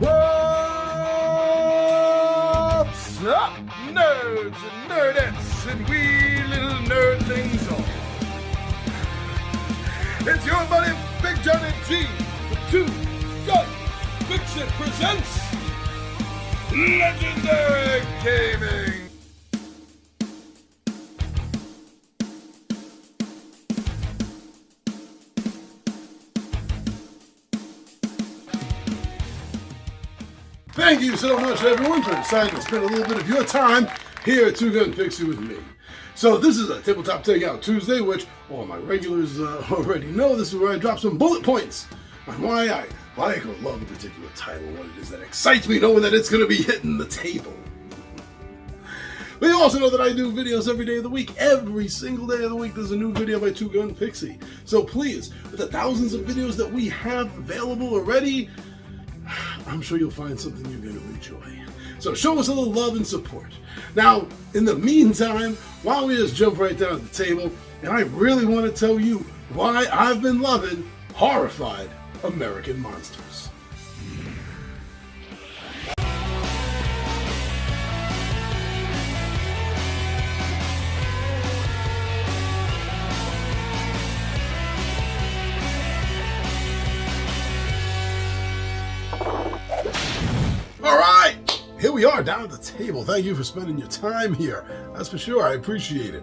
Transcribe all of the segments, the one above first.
What's up, nerds and nerdettes and wee little nerdlings all? It's your buddy Big Johnny G, the Two Gun Fix-It presents Legendary Gaming. Thank you so much, everyone, for deciding to spend a little bit of your time here at Two Gun Fix-It with me. So this is a Tabletop Takeout Tuesday, which all my regulars already know. This is where I drop some bullet points on why I like or love a particular title, what it is that excites me, knowing that it's going to be hitting the table. But you also know that I do videos every day of the week. Every single day of the week, there's a new video by Two Gun Pixie. So please, with the thousands of videos that we have available already, I'm sure you'll find something you're going to enjoy. So show us a little love and support. Now, in the meantime, why don't we just jump right down at the table, and I really want to tell you why I've been loving Horrified American Monsters. All right, here we are down at the table. Thank you for spending your time here. That's for sure. I appreciate it.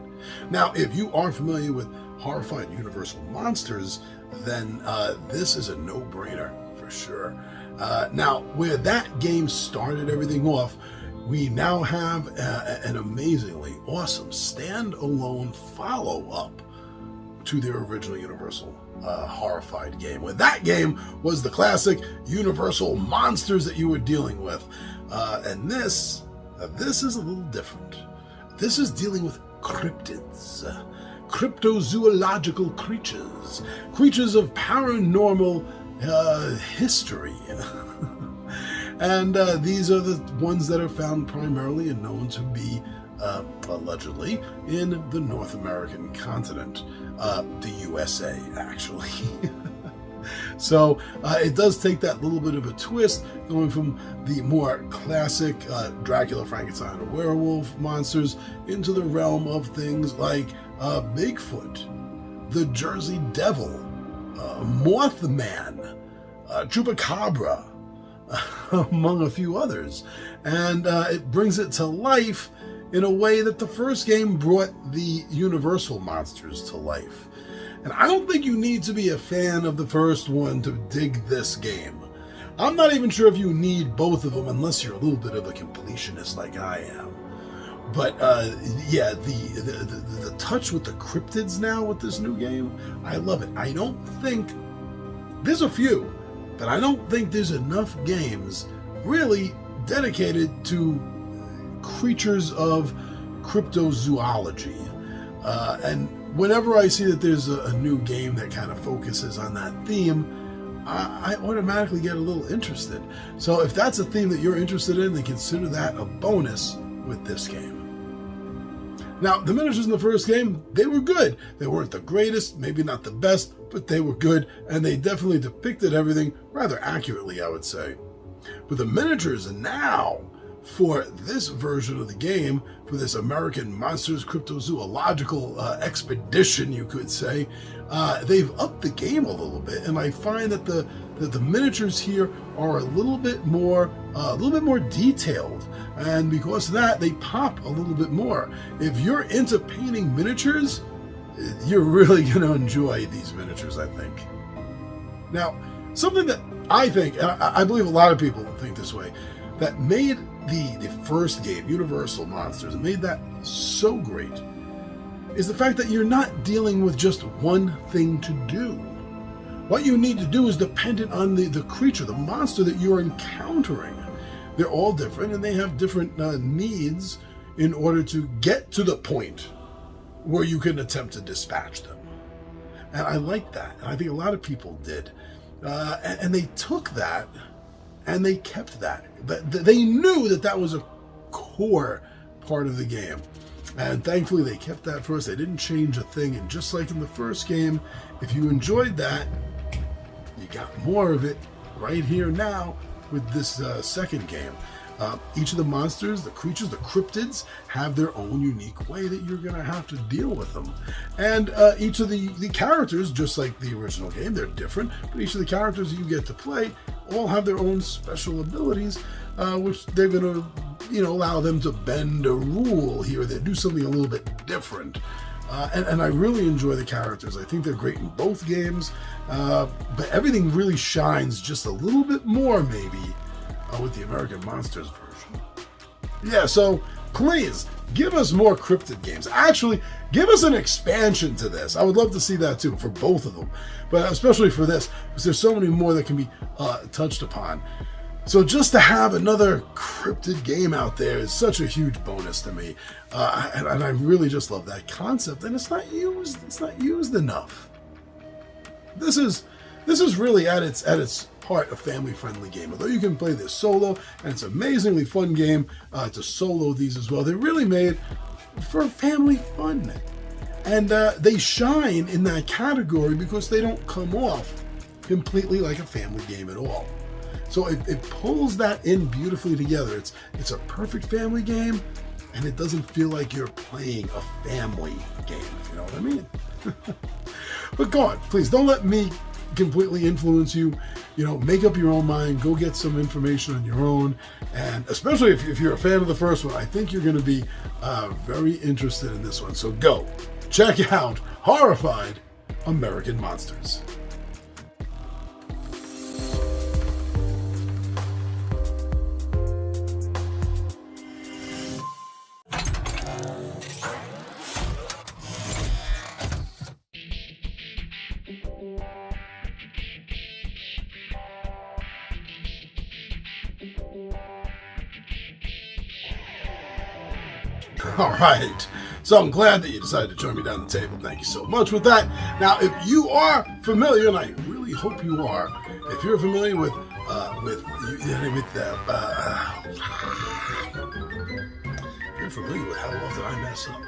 Now, if you aren't familiar with Horrified Universal Monsters, then this is a no-brainer for sure. Now, where that game started everything off, we now have an amazingly awesome standalone follow-up to their original Universal Horrified game. When that game was the classic Universal monsters that you were dealing with, and this is a little different. This is dealing with cryptids, cryptozoological creatures of paranormal history. And these are the ones that are found primarily and known to be allegedly in the North American continent, the USA actually. So it does take that little bit of a twist, going from the more classic Dracula, Frankenstein, or werewolf monsters into the realm of things like Bigfoot, the Jersey Devil, Mothman, Chupacabra, among a few others. And it brings it to life in a way that the first game brought the Universal monsters to life. And I don't think you need to be a fan of the first one to dig this game. I'm not even sure if you need both of them unless you're a little bit of a completionist like I am. But yeah, the touch with the cryptids now with this new game, I love it. I don't think, there's a few, but I don't think there's enough games really dedicated to creatures of cryptozoology. And whenever I see that there's a new game that kind of focuses on that theme, I automatically get a little interested. So if that's a theme that you're interested in, then consider that a bonus with this game. Now, the miniatures in the first game, they were good. They weren't the greatest, maybe not the best, but they were good, and they definitely depicted everything rather accurately, I would say. But the miniatures now, for this version of the game, for this American Monsters Cryptozoological expedition, you could say, they've upped the game a little bit, and I find that the miniatures here are a little bit more detailed, and because of that, they pop a little bit more. If you're into painting miniatures, you're really going to enjoy these miniatures, I think. Now, something that I think, and I believe a lot of people think this way, that made the first game, Universal Monsters, made that so great, is the fact that you're not dealing with just one thing to do. What you need to do is dependent on the creature, the monster that you're encountering. They're all different, and they have different needs in order to get to the point where you can attempt to dispatch them. And I like that, and I think a lot of people did. And they took that, and they kept that. They knew that that was a core part of the game. And thankfully they kept that for us. They didn't change a thing. And just like in the first game, if you enjoyed that, you got more of it right here now with this second game. Each of the monsters, the creatures, the cryptids have their own unique way that you're going to have to deal with them. And each of the characters, just like the original game, they're different, but each of the characters you get to play all have their own special abilities, which they're going to, allow them to bend a rule here. They do something a little bit different. And I really enjoy the characters. I think they're great in both games, but everything really shines just a little bit more, maybe, with the American Monsters version. Yeah, so please give us more cryptid games. Actually, give us an expansion to this. I would love to see that too, for both of them, but especially for this, because there's so many more that can be touched upon. So just to have another cryptid game out there is such a huge bonus to me, and I really just love that concept. And it's not used. It's not used enough. This is really at its heart a family-friendly game. Although you can play this solo, and it's an amazingly fun game to solo these as well. They're really made for family fun, and they shine in that category because they don't come off completely like a family game at all. So it pulls that in beautifully together. It's a perfect family game, and it doesn't feel like you're playing a family game, if you know what I mean. But go on, please don't let me completely influence you. Make up your own mind. Go get some information on your own, and especially if you're a fan of the first one, I think you're going to be very interested in this one. So go check out Horrified American Monsters. All right, so I'm glad that you decided to join me down the table. Thank you so much with that. Now, if you are familiar, and I really hope you are, if you're familiar with if you're familiar with how often I mess up,